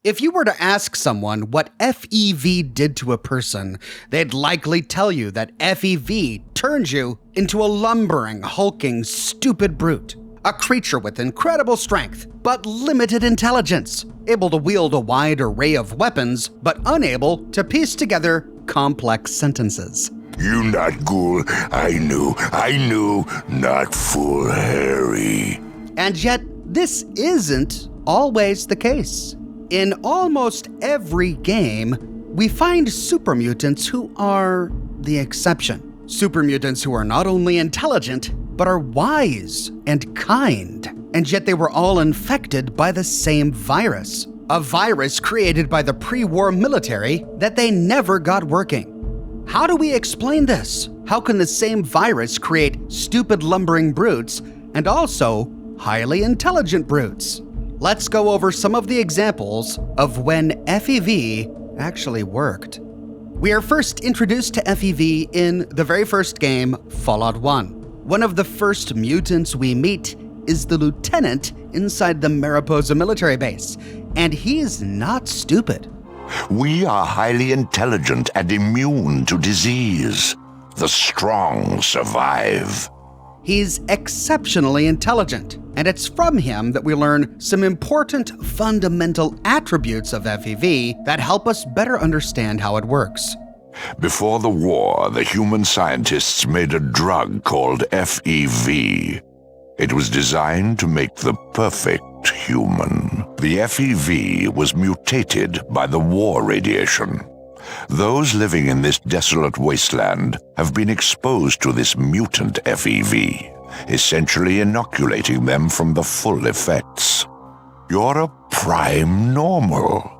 If you were to ask someone what FEV did to a person, they'd likely tell you that FEV turned you into a lumbering, hulking, stupid brute. A creature with incredible strength, but limited intelligence, able to wield a wide array of weapons, but unable to piece together complex sentences. You not ghoul, I knew, not full Harry. And yet, this isn't always the case. In almost every game, we find super mutants who are the exception. Super mutants who are not only intelligent, but are wise and kind. And yet they were all infected by the same virus. A virus created by the pre-war military that they never got working. How do we explain this? How can the same virus create stupid lumbering brutes and also highly intelligent brutes? Let's go over some of the examples of when FEV actually worked. We are first introduced to FEV in the very first game, Fallout 1. One of the first mutants we meet is the lieutenant inside the Mariposa military base, and he's not stupid. We are highly intelligent and immune to disease. The strong survive. He's exceptionally intelligent, and it's from him that we learn some important fundamental attributes of FEV that help us better understand how it works. Before the war, the human scientists made a drug called FEV. It was designed to make the perfect human. The FEV was mutated by the war radiation. Those living in this desolate wasteland have been exposed to this mutant FEV, essentially inoculating them from the full effects. You're a prime normal.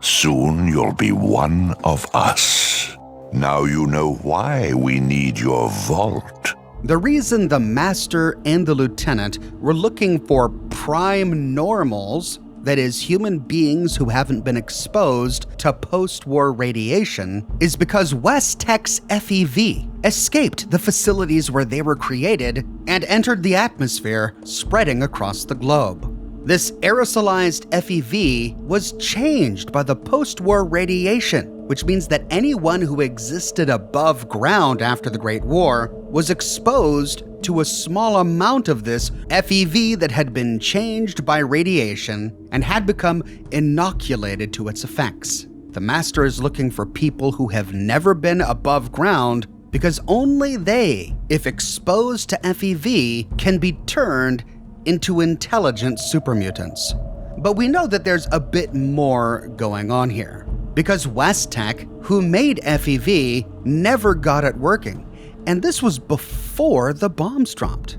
Soon you'll be one of us. Now you know why we need your vault. The reason the Master and the Lieutenant were looking for prime normals, that is, human beings who haven't been exposed to post-war radiation, is because West Tech's FEV escaped the facilities where they were created and entered the atmosphere, spreading across the globe. This aerosolized FEV was changed by the post-war radiation, which means that anyone who existed above ground after the Great War was exposed to a small amount of this FEV that had been changed by radiation and had become inoculated to its effects. The Master is looking for people who have never been above ground because only they, if exposed to FEV, can be turned into intelligent supermutants. But we know that there's a bit more going on here, because West Tech, who made FEV, never got it working, and this was before the bombs dropped.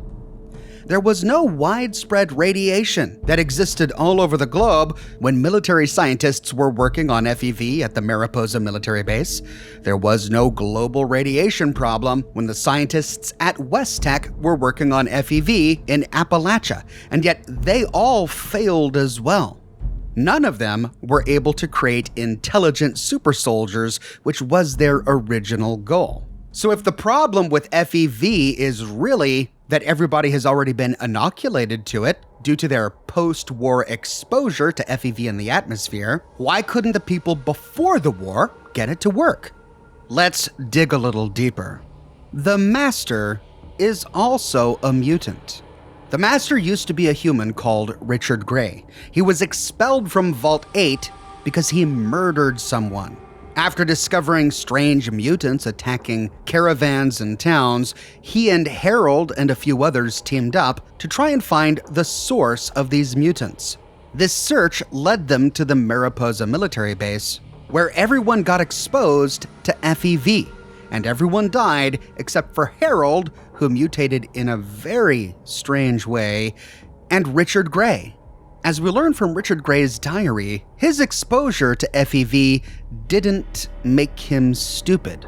There was no widespread radiation that existed all over the globe when military scientists were working on FEV at the Mariposa military base. There was no global radiation problem when the scientists at West Tech were working on FEV in Appalachia, and yet they all failed as well. None of them were able to create intelligent super soldiers, which was their original goal. So if the problem with FEV is really that everybody has already been inoculated to it due to their post-war exposure to FEV in the atmosphere, why couldn't the people before the war get it to work? Let's dig a little deeper. The Master is also a mutant. The Master used to be a human called Richard Gray. He was expelled from Vault 8 because he murdered someone. After discovering strange mutants attacking caravans and towns, he and Harold and a few others teamed up to try and find the source of these mutants. This search led them to the Mariposa military base, where everyone got exposed to FEV, and everyone died except for Harold, who mutated in a very strange way, and Richard Gray. As we learn from Richard Gray's diary, his exposure to FEV didn't make him stupid.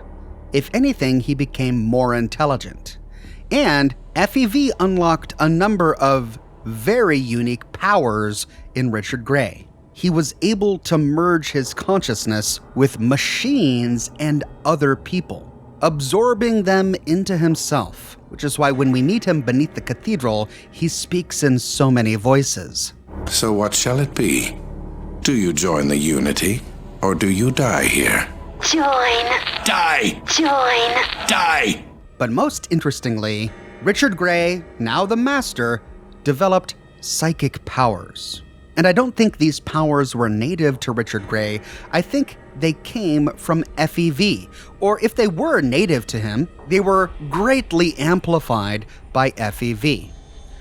If anything, he became more intelligent. And FEV unlocked a number of very unique powers in Richard Gray. He was able to merge his consciousness with machines and other people, absorbing them into himself, which is why when we meet him beneath the cathedral, he speaks in so many voices. So what shall it be? Do you join the Unity, or do you die here? Join. Die! Join. Die! But most interestingly, Richard Gray, now the Master, developed psychic powers. And I don't think these powers were native to Richard Gray. I think they came from FEV, or if they were native to him, they were greatly amplified by FEV.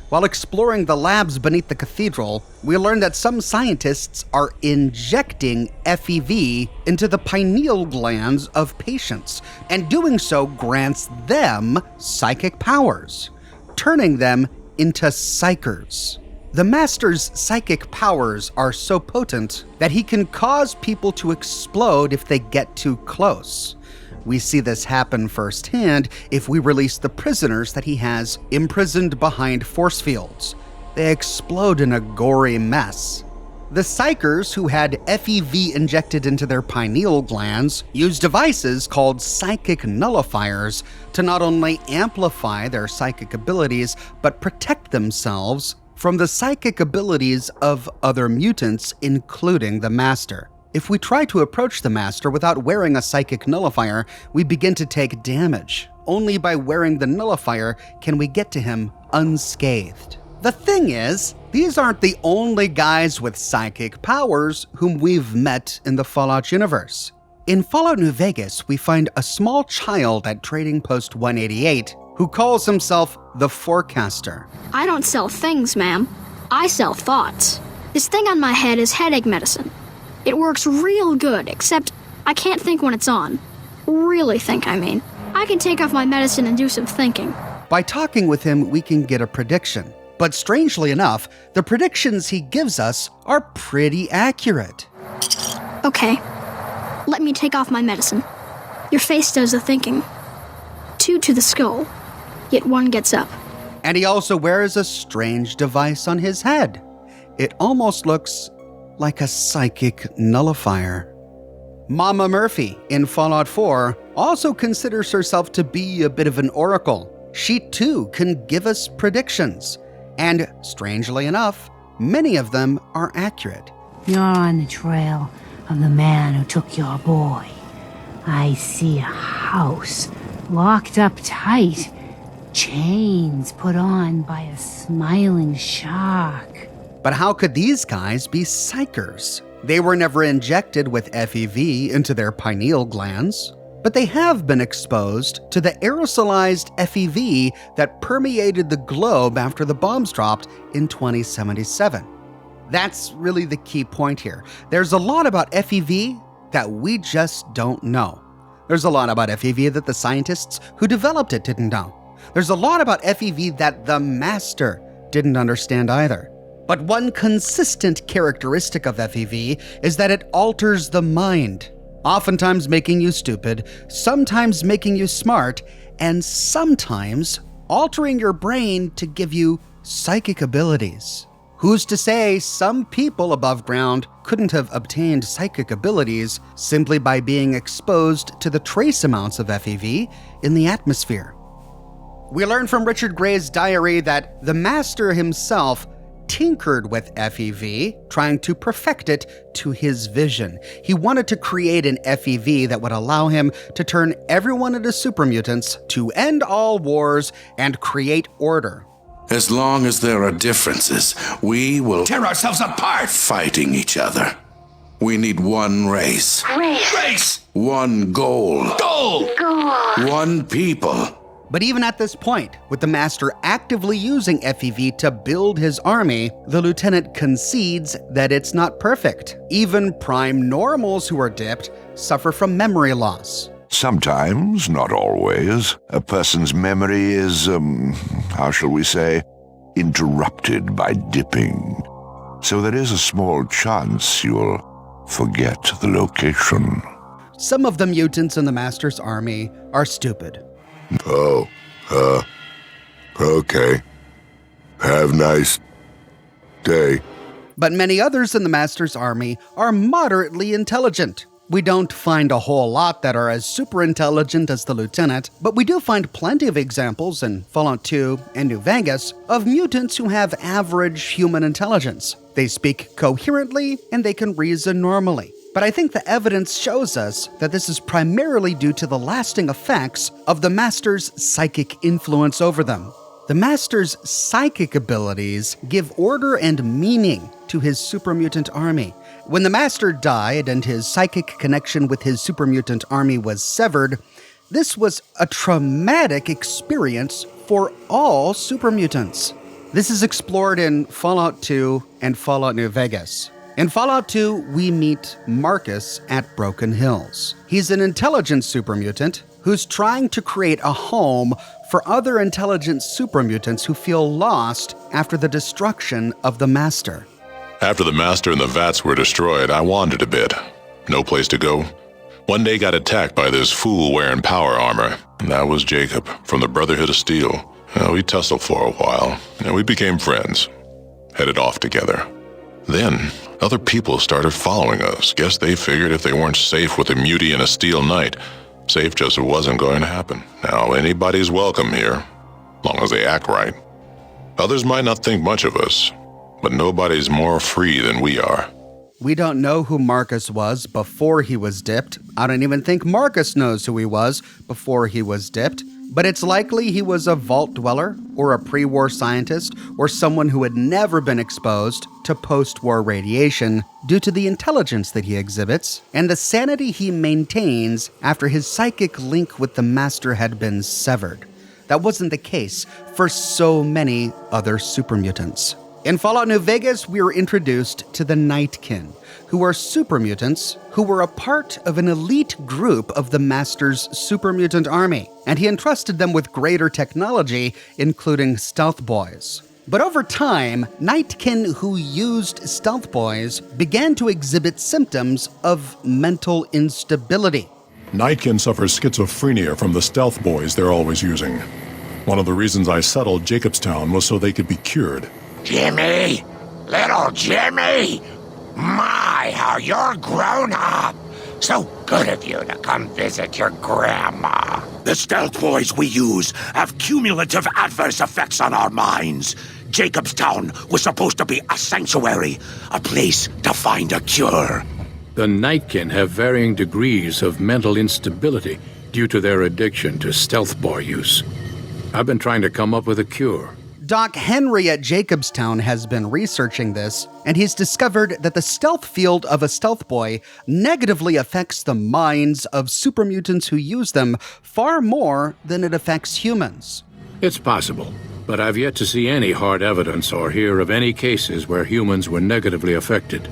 While exploring the labs beneath the cathedral, we learned that some scientists are injecting FEV into the pineal glands of patients, and doing so grants them psychic powers, turning them into Psykers. The Master's psychic powers are so potent that he can cause people to explode if they get too close. We see this happen firsthand if we release the prisoners that he has imprisoned behind force fields. They explode in a gory mess. The Psykers, who had FEV injected into their pineal glands, use devices called psychic nullifiers to not only amplify their psychic abilities, but protect themselves from the psychic abilities of other mutants, including the Master. If we try to approach the Master without wearing a psychic nullifier, we begin to take damage. Only by wearing the nullifier can we get to him unscathed. The thing is, these aren't the only guys with psychic powers whom we've met in the Fallout universe. In Fallout New Vegas, we find a small child at Trading Post 188 who calls himself the Forecaster. I don't sell things, ma'am. I sell thoughts. This thing on my head is headache medicine. It works real good, except I can't think when it's on. Really think, I mean. I can take off my medicine and do some thinking. By talking with him, we can get a prediction. But strangely enough, the predictions he gives us are pretty accurate. Okay. Let me take off my medicine. Your face does the thinking. 2 to the skull, yet 1 gets up. And he also wears a strange device on his head. It almost looks like a psychic nullifier. Mama Murphy in Fallout 4 also considers herself to be a bit of an oracle. She too can give us predictions. And strangely enough, many of them are accurate. You're on the trail of the man who took your boy. I see a house locked up tight, chains put on by a smiling shark. But how could these guys be Psykers? They were never injected with FEV into their pineal glands, but they have been exposed to the aerosolized FEV that permeated the globe after the bombs dropped in 2077. That's really the key point here. There's a lot about FEV that we just don't know. There's a lot about FEV that the scientists who developed it didn't know. There's a lot about FEV that the Master didn't understand either. But one consistent characteristic of FEV is that it alters the mind, oftentimes making you stupid, sometimes making you smart, and sometimes altering your brain to give you psychic abilities. Who's to say some people above ground couldn't have obtained psychic abilities simply by being exposed to the trace amounts of FEV in the atmosphere? We learn from Richard Gray's diary that the Master himself tinkered with FEV, trying to perfect it to his vision. He wanted to create an FEV that would allow him to turn everyone into super mutants, to end all wars, and create order. As long as there are differences, we will tear ourselves apart fighting each other. We need one race. Race. One goal. Goal. One people. But even at this point, with the Master actively using FEV to build his army, the Lieutenant concedes that it's not perfect. Even prime normals who are dipped suffer from memory loss. Sometimes, not always, a person's memory is, how shall we say, interrupted by dipping. So there is a small chance you'll forget the location. Some of the mutants in the Master's army are stupid. Okay. Have nice day. But many others in the Master's army are moderately intelligent. We don't find a whole lot that are as super intelligent as the lieutenant, but we do find plenty of examples in Fallout 2 and New Vegas of mutants who have average human intelligence. They speak coherently and they can reason normally. But I think the evidence shows us that this is primarily due to the lasting effects of the Master's psychic influence over them. The Master's psychic abilities give order and meaning to his supermutant army. When the Master died and his psychic connection with his supermutant army was severed, this was a traumatic experience for all supermutants. This is explored in Fallout 2 and Fallout New Vegas. In Fallout 2, we meet Marcus at Broken Hills. He's an intelligent supermutant who's trying to create a home for other intelligent supermutants who feel lost after the destruction of the Master. After the Master and the Vats were destroyed, I wandered a bit. No place to go. One day got attacked by this fool wearing power armor. That was Jacob, from the Brotherhood of Steel. We tussled for a while, and we became friends. Headed off together. Then, other people started following us. Guess they figured if they weren't safe with a mutie and a steel knight, safe just wasn't going to happen. Now, anybody's welcome here, long as they act right. Others might not think much of us, but nobody's more free than we are. We don't know who Marcus was before he was dipped. I don't even think Marcus knows who he was before he was dipped. But it's likely he was a vault dweller, or a pre-war scientist, or someone who had never been exposed to post-war radiation due to the intelligence that he exhibits and the sanity he maintains after his psychic link with the Master had been severed. That wasn't the case for so many other supermutants. In Fallout New Vegas, we were introduced to the Nightkin, who are supermutants who were a part of an elite group of the Master's supermutant army, and he entrusted them with greater technology, including stealth boys. But over time, Nightkin who used stealth boys began to exhibit symptoms of mental instability. Nightkin suffers schizophrenia from the stealth boys they're always using. One of the reasons I settled Jacobstown was so they could be cured. Jimmy! Little Jimmy! My, how you're grown up! So good of you to come visit your grandma. The stealth boys we use have cumulative adverse effects on our minds. Jacobstown was supposed to be a sanctuary, a place to find a cure. The Nightkin have varying degrees of mental instability due to their addiction to stealth boy use. I've been trying to come up with a cure. Doc Henry at Jacobstown has been researching this, and he's discovered that the stealth field of a stealth boy negatively affects the minds of supermutants who use them far more than it affects humans. It's possible, but I've yet to see any hard evidence or hear of any cases where humans were negatively affected.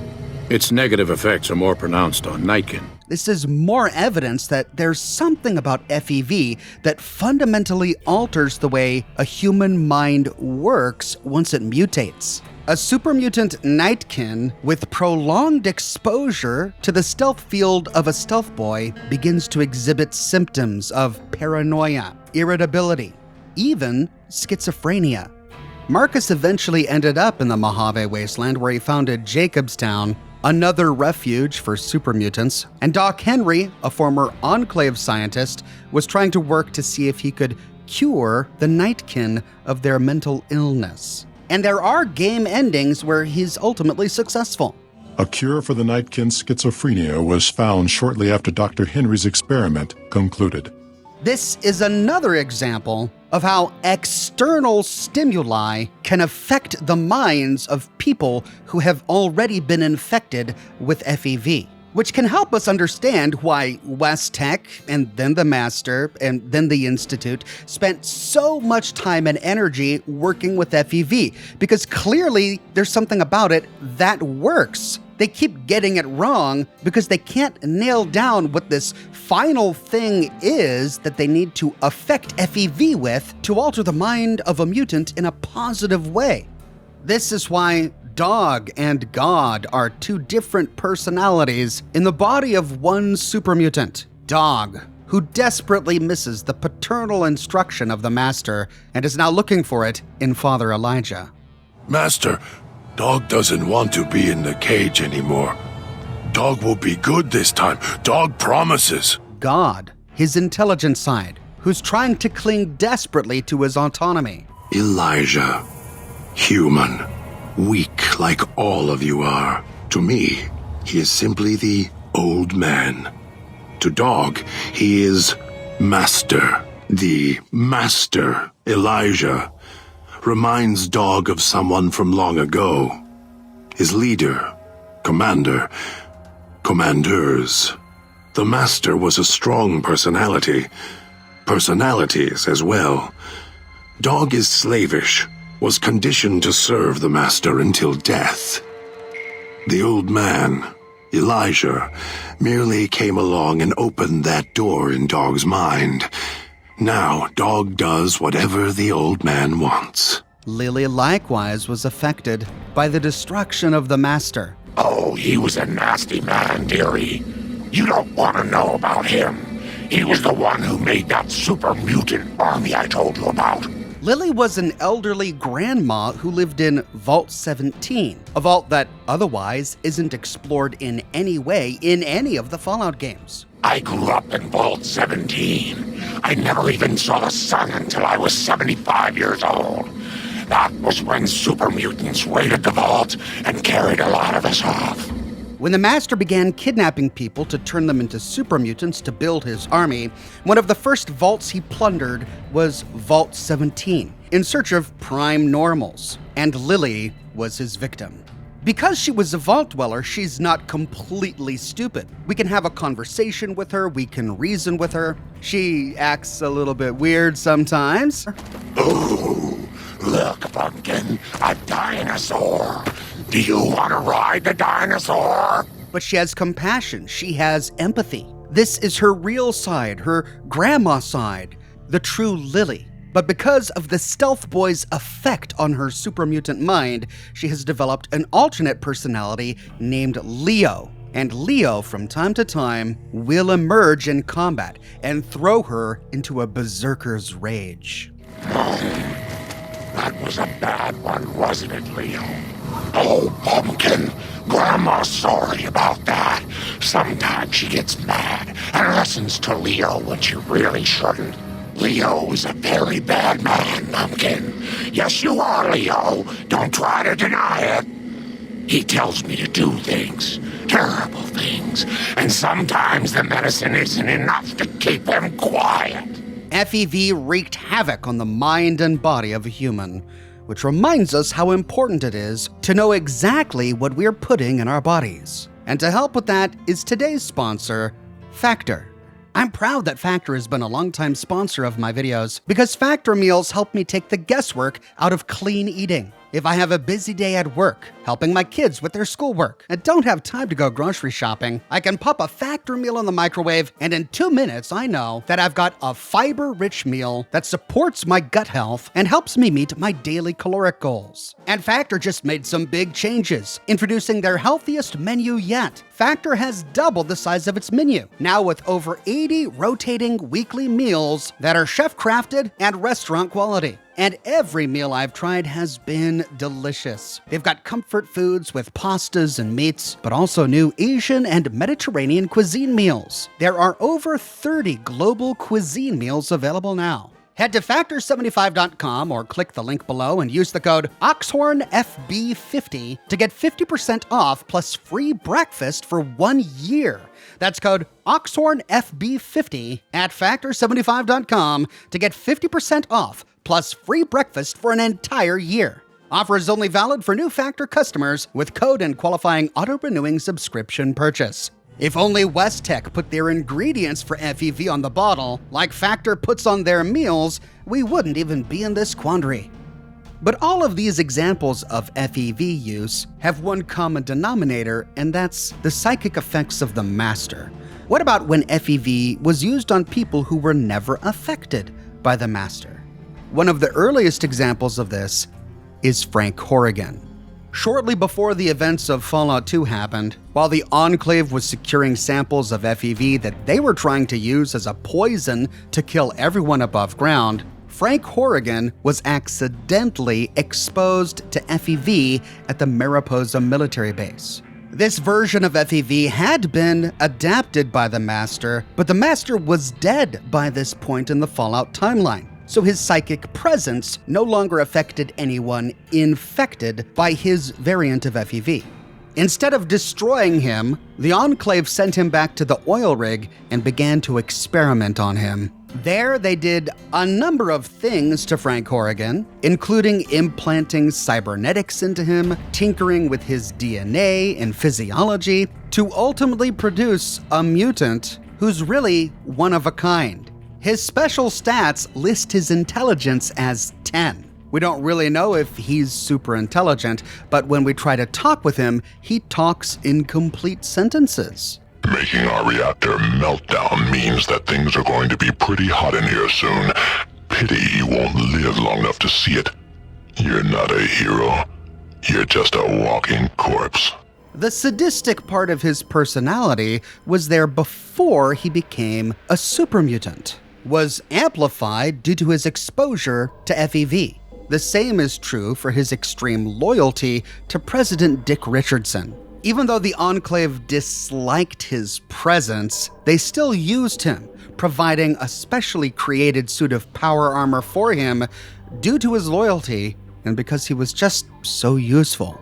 Its negative effects are more pronounced on Nightkin. This is more evidence that there's something about FEV that fundamentally alters the way a human mind works once it mutates. A supermutant Nightkin with prolonged exposure to the stealth field of a stealth boy begins to exhibit symptoms of paranoia, irritability, even schizophrenia. Marcus eventually ended up in the Mojave Wasteland where he founded Jacobstown, another refuge for supermutants, and Doc Henry, a former Enclave scientist, was trying to work to see if he could cure the Nightkin of their mental illness. And there are game endings where he's ultimately successful. A cure for the Nightkin's schizophrenia was found shortly after Dr. Henry's experiment concluded. This is another example of how external stimuli can affect the minds of people who have already been infected with FEV, which can help us understand why West Tech, and then the Master, and then the Institute spent so much time and energy working with FEV, because clearly there's something about it that works. They keep getting it wrong because they can't nail down what this final thing is that they need to affect FEV with to alter the mind of a mutant in a positive way. This is why Dog and God are two different personalities in the body of one supermutant. Dog, who desperately misses the paternal instruction of the Master and is now looking for it in Father Elijah. Master, Dog doesn't want to be in the cage anymore. Dog will be good this time. Dog promises. God, his intelligent side, who's trying to cling desperately to his autonomy. Elijah, human, weak like all of you are. To me, he is simply the old man. To Dog, he is Master. The Master, Elijah, reminds Dog of someone from long ago. His leader, commander, commanders. The Master was a strong personality. Personalities as well. Dog is slavish, was conditioned to serve the Master until death. The old man, Elijah, merely came along and opened that door in Dog's mind. Now, Dog does whatever the old man wants. Lily likewise was affected by the destruction of the Master. Oh, he was a nasty man, dearie. You don't want to know about him. He was the one who made that super mutant army I told you about. Lily was an elderly grandma who lived in Vault 17, a vault that otherwise isn't explored in any way in any of the Fallout games. I grew up in Vault 17. I never even saw the sun until I was 75 years old. That was when super mutants raided the vault and carried a lot of us off. When the Master began kidnapping people to turn them into super mutants to build his army, one of the first vaults he plundered was Vault 17, in search of prime normals, and Lily was his victim. Because she was a vault dweller, she's not completely stupid. We can have a conversation with her, we can reason with her. She acts a little bit weird sometimes. Ooh, look, Pumpkin, a dinosaur. Do you want to ride the dinosaur? But she has compassion, she has empathy. This is her real side, her grandma side, the true Lily. But because of the Stealth Boy's effect on her super mutant mind, she has developed an alternate personality named Leo. And Leo, from time to time, will emerge in combat and throw her into a berserker's rage. That was a bad one, wasn't it, Leo? Oh, Pumpkin, Grandma's sorry about that. Sometimes she gets mad and listens to Leo when she really shouldn't. Leo is a very bad man, Pumpkin. Yes, you are, Leo. Don't try to deny it. He tells me to do things, terrible things, and sometimes the medicine isn't enough to keep him quiet. FEV wreaked havoc on the mind and body of a human, which reminds us how important it is to know exactly what we're putting in our bodies. And to help with that is today's sponsor, Factor. I'm proud that Factor has been a longtime sponsor of my videos because Factor meals help me take the guesswork out of clean eating. If I have a busy day at work, helping my kids with their schoolwork, and don't have time to go grocery shopping, I can pop a Factor meal in the microwave, and in 2 minutes I know that I've got a fiber-rich meal that supports my gut health and helps me meet my daily caloric goals. And Factor just made some big changes, introducing their healthiest menu yet. Factor has doubled the size of its menu, now with over 80 rotating weekly meals that are chef-crafted and restaurant quality. And every meal I've tried has been delicious. They've got comfort foods with pastas and meats, but also new Asian and Mediterranean cuisine meals. There are over 30 global cuisine meals available now. Head to Factor75.com or click the link below and use the code OXHORNFB50 to get 50% off plus free breakfast for 1 year. That's code OXHORNFB50 at Factor75.com to get 50% off plus free breakfast for an entire year. Offer is only valid for new Factor customers with code and qualifying auto-renewing subscription purchase. If only West-Tech put their ingredients for FEV on the bottle, like Factor puts on their meals, we wouldn't even be in this quandary. But all of these examples of FEV use have one common denominator, and that's the psychic effects of the Master. What about when FEV was used on people who were never affected by the Master? One of the earliest examples of this is Frank Horrigan. Shortly before the events of Fallout 2 happened, while the Enclave was securing samples of FEV that they were trying to use as a poison to kill everyone above ground, Frank Horrigan was accidentally exposed to FEV at the Mariposa military base. This version of FEV had been adapted by the Master, but the Master was dead by this point in the Fallout timeline, so his psychic presence no longer affected anyone infected by his variant of FEV. Instead of destroying him, the Enclave sent him back to the oil rig and began to experiment on him. There, they did a number of things to Frank Horrigan, including implanting cybernetics into him, tinkering with his DNA and physiology, to ultimately produce a mutant who's really one of a kind. His special stats list his intelligence as 10. We don't really know if he's super intelligent, but when we try to talk with him, he talks in complete sentences. Making our reactor meltdown means that things are going to be pretty hot in here soon. Pity you won't live long enough to see it. You're not a hero. You're just a walking corpse. The sadistic part of his personality was there before he became a super mutant, was amplified due to his exposure to FEV. The same is true for his extreme loyalty to President Dick Richardson. Even though the Enclave disliked his presence, they still used him, providing a specially created suit of power armor for him due to his loyalty and because he was just so useful.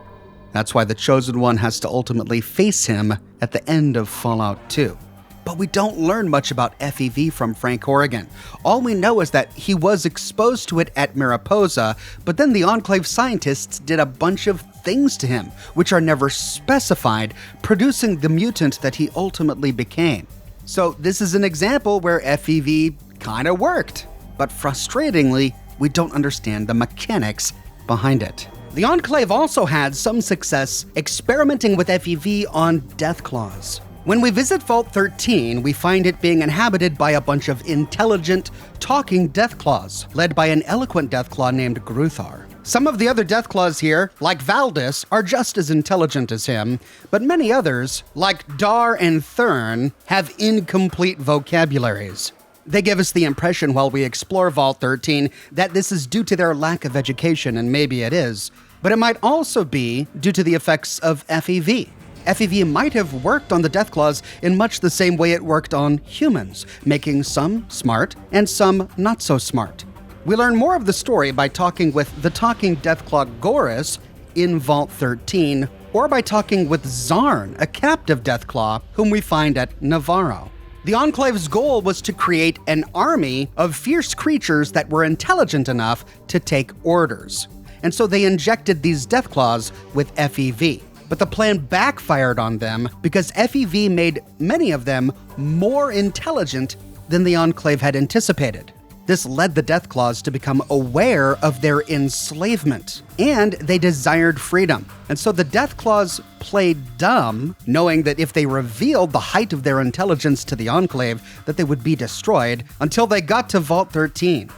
That's why the Chosen One has to ultimately face him at the end of Fallout 2. But we don't learn much about FEV from Frank Horrigan. All we know is that he was exposed to it at Mariposa, but then the Enclave scientists did a bunch of things to him, which are never specified, producing the mutant that he ultimately became. So this is an example where FEV kinda worked, but frustratingly, we don't understand the mechanics behind it. The Enclave also had some success experimenting with FEV on Deathclaws. When we visit Vault 13, we find it being inhabited by a bunch of intelligent, talking Deathclaws, led by an eloquent Deathclaw named Gruthar. Some of the other Deathclaws here, like Valdis, are just as intelligent as him, but many others, like Dar and Thurn, have incomplete vocabularies. They give us the impression while we explore Vault 13 that this is due to their lack of education, and maybe it is, but it might also be due to the effects of FEV. FEV might have worked on the Deathclaws in much the same way it worked on humans, making some smart and some not so smart. We learn more of the story by talking with the talking Deathclaw Goris in Vault 13, or by talking with Zarn, a captive Deathclaw, whom we find at Navarro. The Enclave's goal was to create an army of fierce creatures that were intelligent enough to take orders. And so they injected these Deathclaws with FEV. But the plan backfired on them because FEV made many of them more intelligent than the Enclave had anticipated. This led the Deathclaws to become aware of their enslavement, and they desired freedom. And so the Deathclaws played dumb, knowing that if they revealed the height of their intelligence to the Enclave, that they would be destroyed, until they got to Vault 13.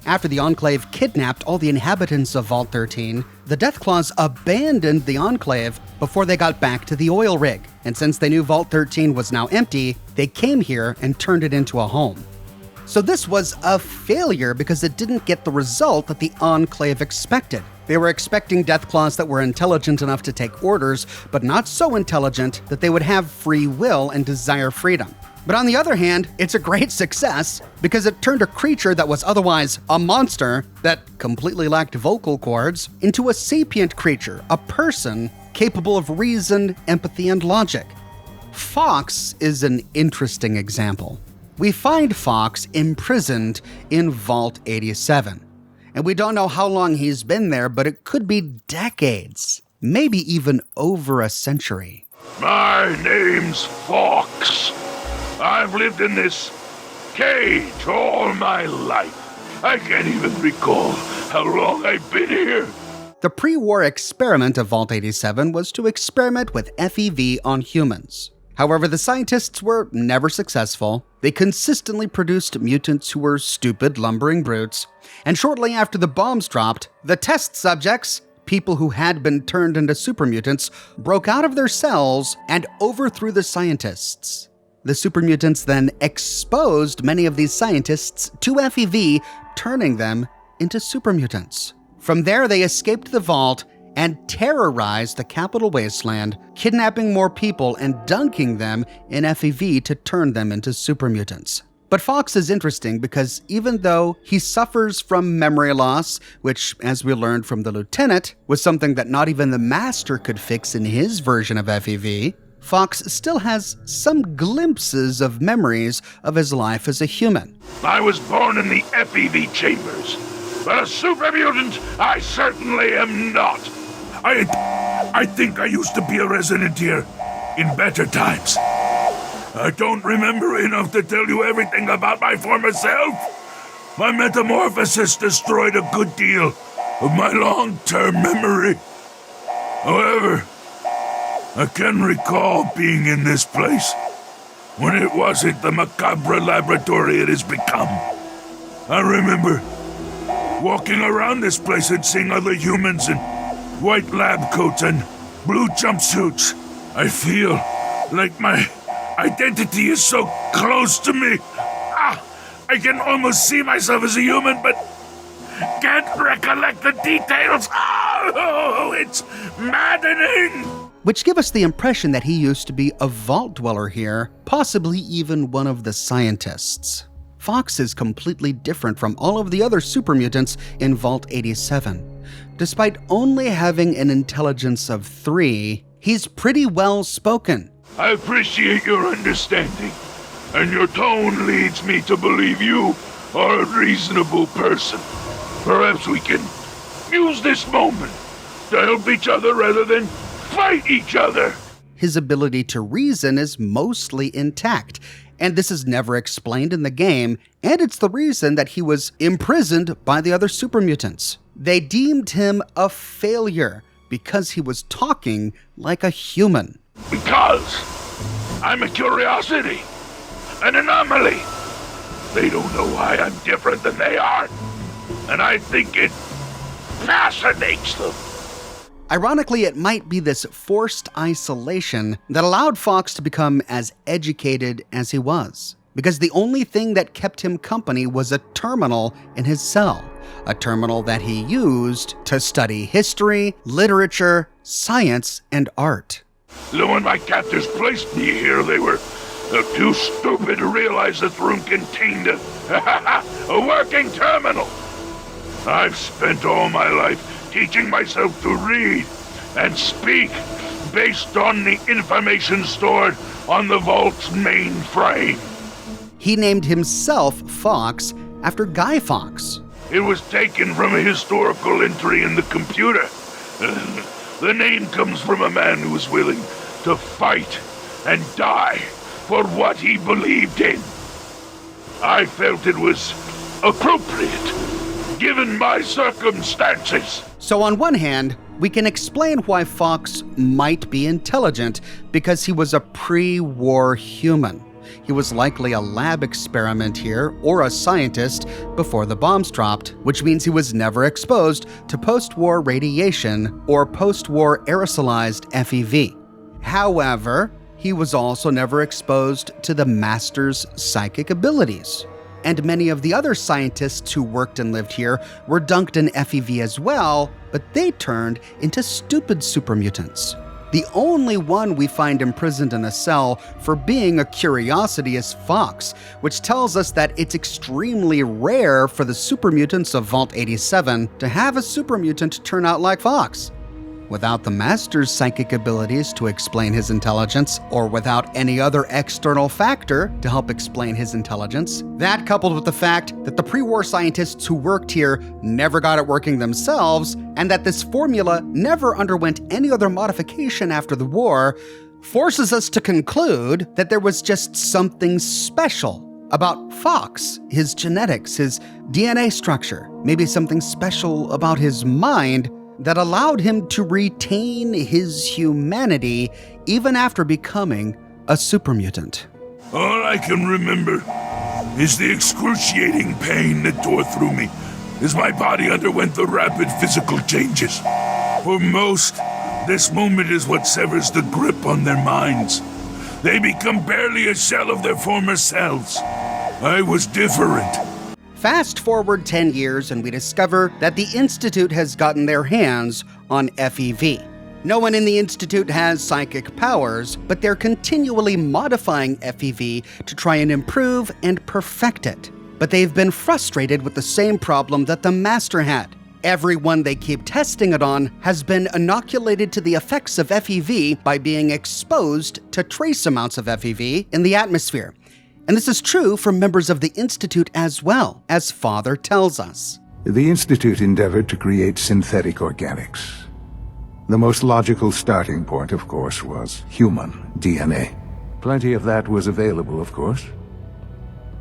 After the Enclave kidnapped all the inhabitants of Vault 13, the Deathclaws abandoned the Enclave before they got back to the oil rig. And since they knew Vault 13 was now empty, they came here and turned it into a home. So this was a failure because it didn't get the result that the Enclave expected. They were expecting Deathclaws that were intelligent enough to take orders, but not so intelligent that they would have free will and desire freedom. But on the other hand, it's a great success because it turned a creature that was otherwise a monster that completely lacked vocal cords into a sapient creature, a person capable of reason, empathy, and logic. Fawkes is an interesting example. We find Fawkes imprisoned in Vault 87. And we don't know how long he's been there, but it could be decades, maybe even over a century. My name's Fawkes. I've lived in this cage all my life. I can't even recall how long I've been here. The pre-war experiment of Vault 87 was to experiment with FEV on humans. However, the scientists were never successful. They consistently produced mutants who were stupid, lumbering brutes. And shortly after the bombs dropped, the test subjects, people who had been turned into super mutants, broke out of their cells and overthrew the scientists. The super mutants then exposed many of these scientists to FEV, turning them into super mutants. From there, they escaped the vault and terrorize the capital wasteland, kidnapping more people and dunking them in FEV to turn them into super mutants. But Fawkes is interesting because even though he suffers from memory loss, which, as we learned from the Lieutenant, was something that not even the Master could fix in his version of FEV, Fawkes still has some glimpses of memories of his life as a human. I was born in the FEV chambers, but a super mutant I certainly am not. I think I used to be a resident here in better times. I don't remember enough to tell you everything about my former self. My metamorphosis destroyed a good deal of my long-term memory. However, I can recall being in this place when it wasn't the macabre laboratory it has become. I remember walking around this place and seeing other humans in white lab coats and blue jumpsuits. I feel like my identity is so close to me. I can almost see myself as a human, but can't recollect the details. Oh, it's maddening! Which give us the impression that he used to be a vault dweller here, possibly even one of the scientists. Fawkes is completely different from all of the other super mutants in Vault 87. Despite only having an intelligence of 3, he's pretty well spoken. I appreciate your understanding, and your tone leads me to believe you are a reasonable person. Perhaps we can use this moment to help each other rather than fight each other. His ability to reason is mostly intact, and this is never explained in the game, and it's the reason that he was imprisoned by the other super mutants. They deemed him a failure because he was talking like a human. Because I'm a curiosity, an anomaly. They don't know why I'm different than they are, and I think it fascinates them. Ironically, it might be this forced isolation that allowed Fawkes to become as educated as he was, because the only thing that kept him company was a terminal in his cell, a terminal that he used to study history, literature, science, and art. So when my captors placed me here, they were too stupid to realize this room contained a working terminal. I've spent all my life teaching myself to read and speak based on the information stored on the Vault's mainframe. He named himself Fawkes after Guy Fawkes. It was taken from a historical entry in the computer. The name comes from a man who was willing to fight and die for what he believed in. I felt it was appropriate, given my circumstances. So on one hand, we can explain why Fawkes might be intelligent because he was a pre-war human. He was likely a lab experiment here or a scientist before the bombs dropped, which means he was never exposed to post-war radiation or post-war aerosolized FEV. However, he was also never exposed to the Master's psychic abilities. And many of the other scientists who worked and lived here were dunked in FEV as well, but they turned into stupid super mutants. The only one we find imprisoned in a cell for being a curiosity is Fawkes, which tells us that it's extremely rare for the super mutants of Vault 87 to have a super mutant turn out like Fawkes. Without the Master's psychic abilities to explain his intelligence, or without any other external factor to help explain his intelligence, that coupled with the fact that the pre-war scientists who worked here never got it working themselves, and that this formula never underwent any other modification after the war, forces us to conclude that there was just something special about Fawkes, his genetics, his DNA structure, maybe something special about his mind that allowed him to retain his humanity even after becoming a super mutant. All I can remember is the excruciating pain that tore through me as my body underwent the rapid physical changes. For most, this moment is what severs the grip on their minds. They become barely a shell of their former selves. I was different. Fast forward 10 years and we discover that the Institute has gotten their hands on FEV. No one in the Institute has psychic powers, but they're continually modifying FEV to try and improve and perfect it. But they've been frustrated with the same problem that the Master had. Everyone they keep testing it on has been inoculated to the effects of FEV by being exposed to trace amounts of FEV in the atmosphere. And this is true for members of the Institute as well, as Father tells us. The Institute endeavored to create synthetic organics. The most logical starting point, of course, was human DNA. Plenty of that was available, of course.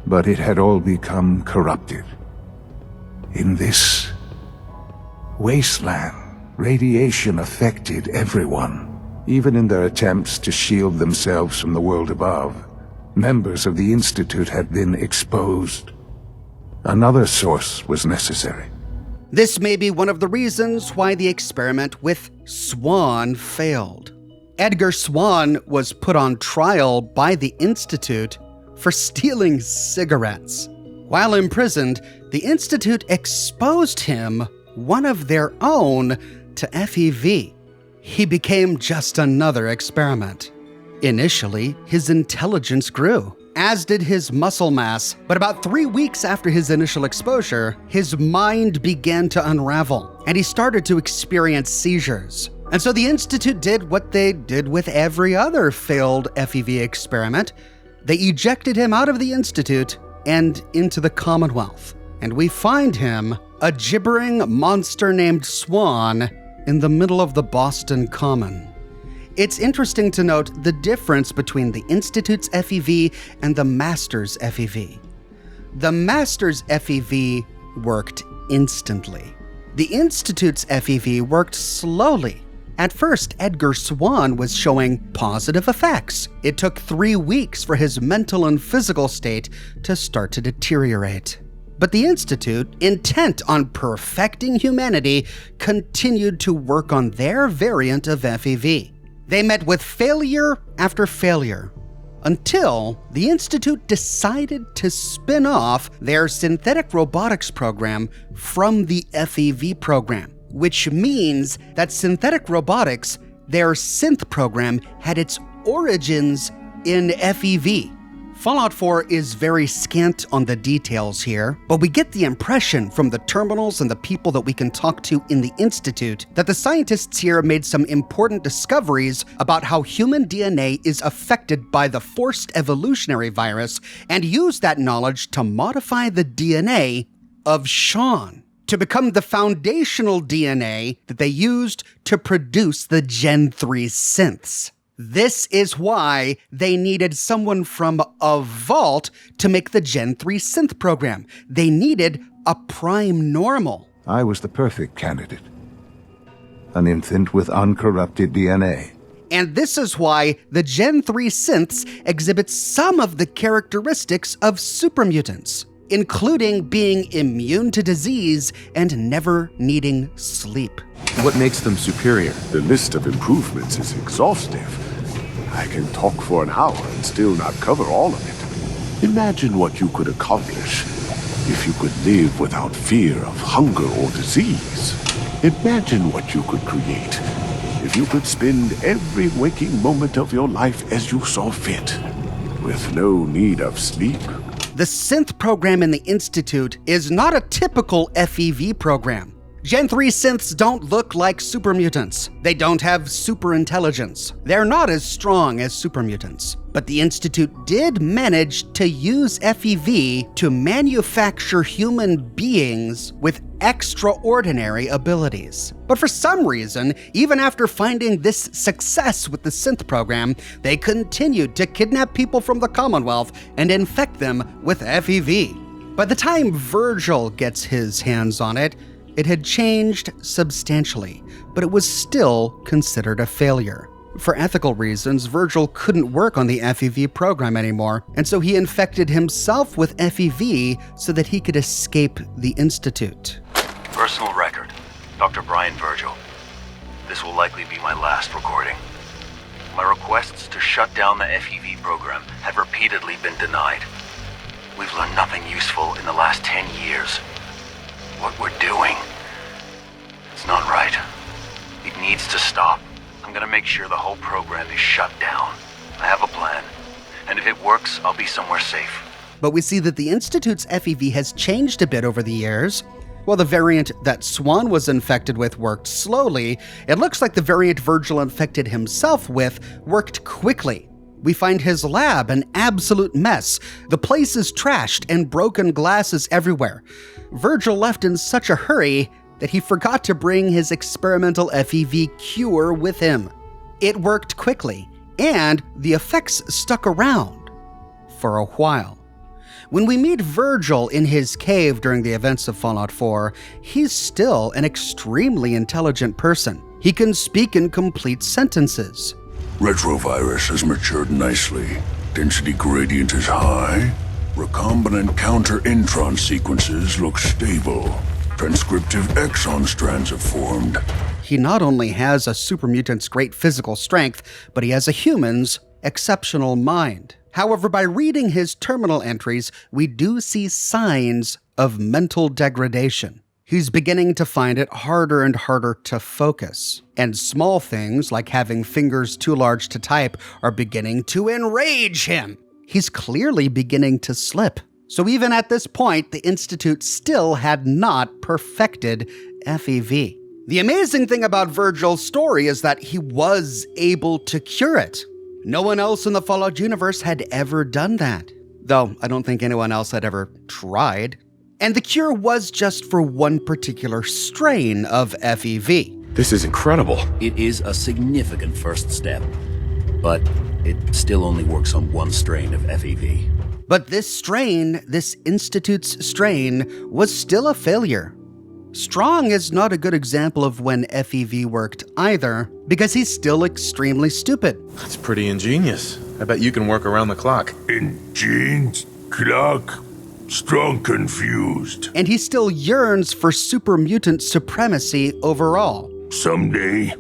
But it had all become corrupted. In this wasteland, radiation affected everyone. Even in their attempts to shield themselves from the world above, members of the Institute had been exposed. Another source was necessary. This may be one of the reasons why the experiment with Swan failed. Edgar Swan was put on trial by the Institute for stealing cigarettes. While imprisoned, the Institute exposed him, one of their own, to FEV. He became just another experiment. Initially, his intelligence grew, as did his muscle mass, but about 3 weeks after his initial exposure, his mind began to unravel, and he started to experience seizures. And so the Institute did what they did with every other failed FEV experiment. They ejected him out of the Institute and into the Commonwealth. And we find him, a gibbering monster named Swan, in the middle of the Boston Common. It's interesting to note the difference between the Institute's FEV and the Master's FEV. The Master's FEV worked instantly. The Institute's FEV worked slowly. At first, Edgar Swan was showing positive effects. It took 3 weeks for his mental and physical state to start to deteriorate. But the Institute, intent on perfecting humanity, continued to work on their variant of FEV. They met with failure after failure, until the Institute decided to spin off their synthetic robotics program from the FEV program, which means that synthetic robotics, their synth program, had its origins in FEV. Fallout 4 is very scant on the details here, but we get the impression from the terminals and the people that we can talk to in the Institute that the scientists here made some important discoveries about how human DNA is affected by the forced evolutionary virus and used that knowledge to modify the DNA of Sean to become the foundational DNA that they used to produce the Gen 3 synths. This is why they needed someone from a vault to make the Gen 3 synth program. They needed a prime normal. I was the perfect candidate. An infant with uncorrupted DNA. And this is why the Gen 3 synths exhibit some of the characteristics of supermutants, including being immune to disease and never needing sleep. What makes them superior? The list of improvements is exhaustive. I can talk for an hour and still not cover all of it. Imagine what you could accomplish if you could live without fear of hunger or disease. Imagine what you could create if you could spend every waking moment of your life as you saw fit, with no need of sleep. The synth program in the Institute is not a typical FEV program. Gen 3 synths don't look like supermutants. They don't have superintelligence. They're not as strong as supermutants. But the Institute did manage to use FEV to manufacture human beings with extraordinary abilities. But for some reason, even after finding this success with the synth program, they continued to kidnap people from the Commonwealth and infect them with FEV. By the time Virgil gets his hands on it, it had changed substantially, but it was still considered a failure. For ethical reasons, Virgil couldn't work on the FEV program anymore, and so he infected himself with FEV so that he could escape the Institute. Personal record, Dr. Brian Virgil. This will likely be my last recording. My requests to shut down the FEV program have repeatedly been denied. We've learned nothing useful in the last 10 years. What we're doing, it's not right. It needs to stop. I'm gonna make sure the whole program is shut down. I have a plan. And if it works, I'll be somewhere safe. But we see that the Institute's FEV has changed a bit over the years. While the variant that Swan was infected with worked slowly, it looks like the variant Virgil infected himself with worked quickly. We find his lab an absolute mess. The place is trashed and broken glass is everywhere. Virgil left in such a hurry that he forgot to bring his experimental FEV cure with him. It worked quickly, and the effects stuck around for a while. When we meet Virgil in his cave during the events of Fallout 4, he's still an extremely intelligent person. He can speak in complete sentences. Retrovirus has matured nicely. Density gradient is high. Recombinant counter-intron sequences look stable. Transcriptive exon strands have formed. He not only has a super mutant's great physical strength, but he has a human's exceptional mind. However, by reading his terminal entries, we do see signs of mental degradation. He's beginning to find it harder and harder to focus. And small things like having fingers too large to type are beginning to enrage him. He's clearly beginning to slip. So even at this point, the Institute still had not perfected FEV. The amazing thing about Virgil's story is that he was able to cure it. No one else in the Fallout universe had ever done that. Though I don't think anyone else had ever tried. And the cure was just for one particular strain of FEV. This is incredible. It is a significant first step, but it still only works on one strain of FEV. But this strain, this Institute's strain, was still a failure. Strong is not a good example of when FEV worked either, because he's still extremely stupid. That's pretty ingenious. I bet you can work around the clock. Ingenious clock? Strong confused. And he still yearns for super mutant supremacy overall. Someday,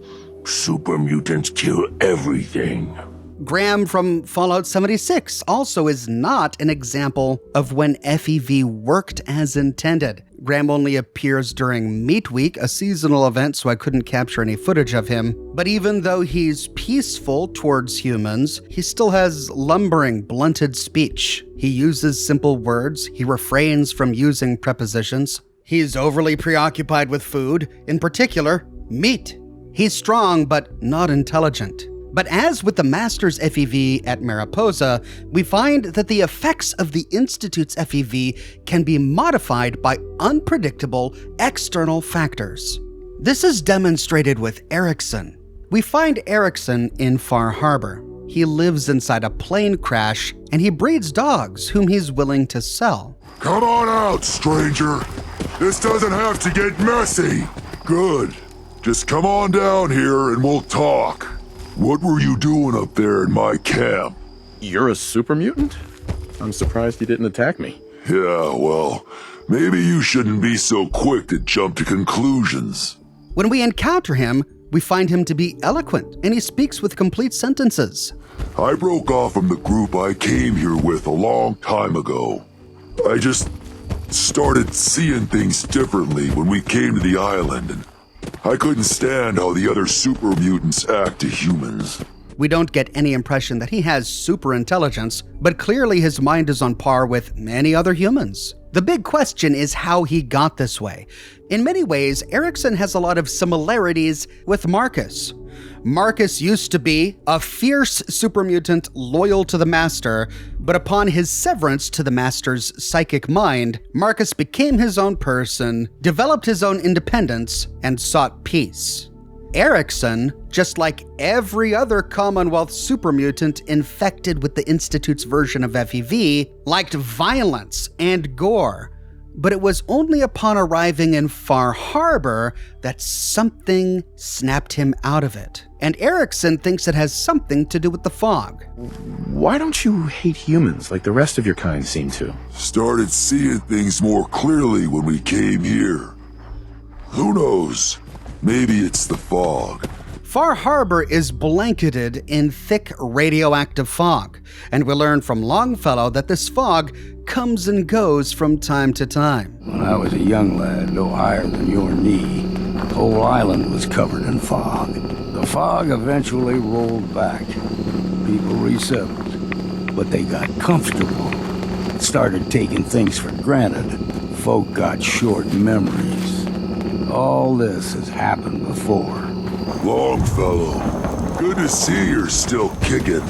super mutants kill everything. Grahm from Fallout 76 also is not an example of when FEV worked as intended. Grahm only appears during Meat Week, a seasonal event, so I couldn't capture any footage of him. But even though he's peaceful towards humans, he still has lumbering, blunted speech. He uses simple words. He refrains from using prepositions. He's overly preoccupied with food, in particular, meat. He's strong, but not intelligent. But as with the Master's FEV at Mariposa, we find that the effects of the Institute's FEV can be modified by unpredictable external factors. This is demonstrated with Erickson. We find Erickson in Far Harbor. He lives inside a plane crash, and he breeds dogs whom he's willing to sell. Come on out, stranger. This doesn't have to get messy. Good. Just come on down here and we'll talk. What were you doing up there in my camp? You're a super mutant? I'm surprised you didn't attack me. Yeah, well, maybe you shouldn't be so quick to jump to conclusions. When we encounter him, we find him to be eloquent, and he speaks with complete sentences. I broke off from the group I came here with a long time ago. I just started seeing things differently when we came to the island, and I couldn't stand how the other super mutants act to humans. We don't get any impression that he has super intelligence, but clearly his mind is on par with many other humans. The big question is how he got this way. In many ways, Erickson has a lot of similarities with Marcus. Marcus used to be a fierce super mutant loyal to the Master, but upon his severance to the Master's psychic mind, Marcus became his own person, developed his own independence, and sought peace. Erickson, just like every other Commonwealth super mutant infected with the Institute's version of FEV, liked violence and gore. But it was only upon arriving in Far Harbor that something snapped him out of it. And Erickson thinks it has something to do with the fog. Why don't you hate humans like the rest of your kind seem to? Started seeing things more clearly when we came here. Who knows? Maybe it's the fog. Far Harbor is blanketed in thick radioactive fog, and we learn from Longfellow that this fog comes and goes from time to time. When I was a young lad, no higher than your knee, The whole island was covered in fog. The fog eventually rolled back. People resettled, but they got comfortable. Started taking things for granted. Folk got short memories. All this has happened before. Longfellow, good to see you're still kicking.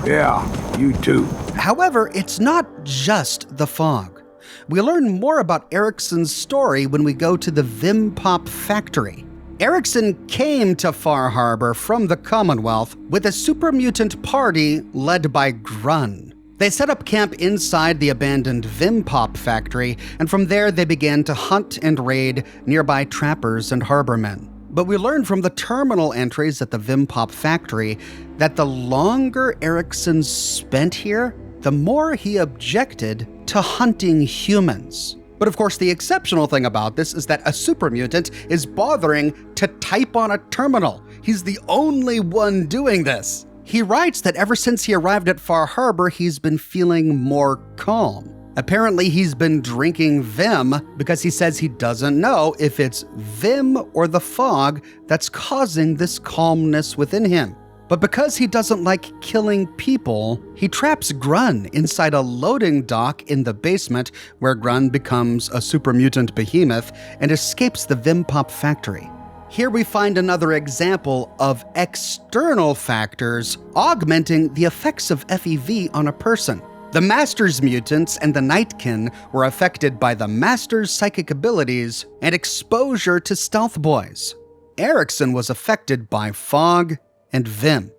Yeah, you too. However, it's not just the fog. We learn more about Erickson's story when we go to the Vim Pop factory. Erickson came to Far Harbor from the Commonwealth with a super mutant party led by Grun. They set up camp inside the abandoned Vim Pop factory, and from there they began to hunt and raid nearby trappers and harbormen. But we learned from the terminal entries at the Vim Pop factory that the longer Erickson spent here, the more he objected to hunting humans. But of course, the exceptional thing about this is that a super mutant is bothering to type on a terminal. He's the only one doing this. He writes that ever since he arrived at Far Harbor, he's been feeling more calm. Apparently, he's been drinking Vim because he says he doesn't know if it's Vim or the fog that's causing this calmness within him. But because he doesn't like killing people, he traps Grun inside a loading dock in the basement where Grun becomes a super mutant behemoth and escapes the Vim Pop factory. Here we find another example of external factors augmenting the effects of FEV on a person. The Master's mutants and the Nightkin were affected by the Master's psychic abilities and exposure to stealth boys. Erickson was affected by fog and Vim.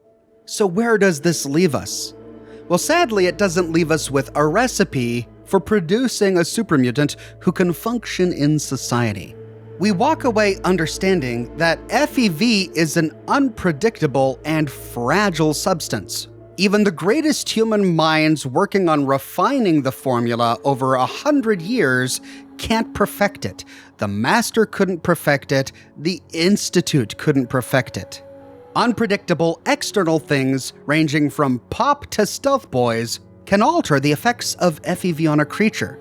So where does this leave us? Well, sadly, it doesn't leave us with a recipe for producing a super mutant who can function in society. We walk away understanding that FEV is an unpredictable and fragile substance. Even the greatest human minds working on refining the formula over 100 years can't perfect it. The Master couldn't perfect it. The Institute couldn't perfect it. Unpredictable external things, ranging from pop to stealth boys, can alter the effects of FEV on a creature.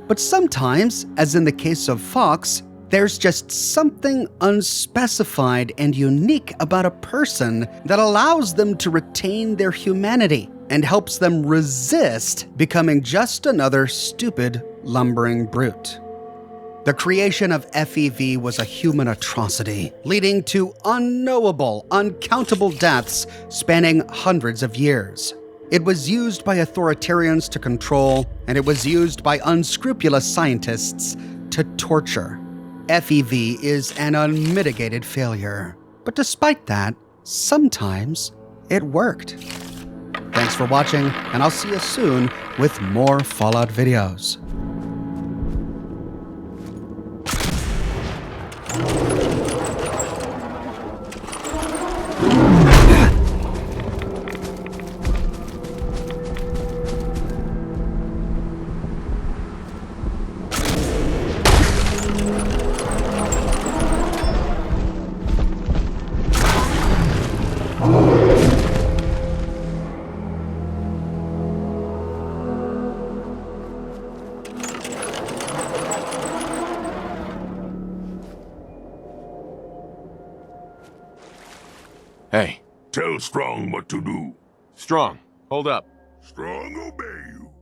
But sometimes, as in the case of Fawkes, there's just something unspecified and unique about a person that allows them to retain their humanity and helps them resist becoming just another stupid, lumbering brute. The creation of FEV was a human atrocity, leading to unknowable, uncountable deaths spanning hundreds of years. It was used by authoritarians to control, and it was used by unscrupulous scientists to torture. FEV is an unmitigated failure. But despite that, sometimes it worked. Thanks for watching, and I'll see you soon with more Fallout videos. Hey. Tell Strong what to do. Strong, hold up. Strong obey you.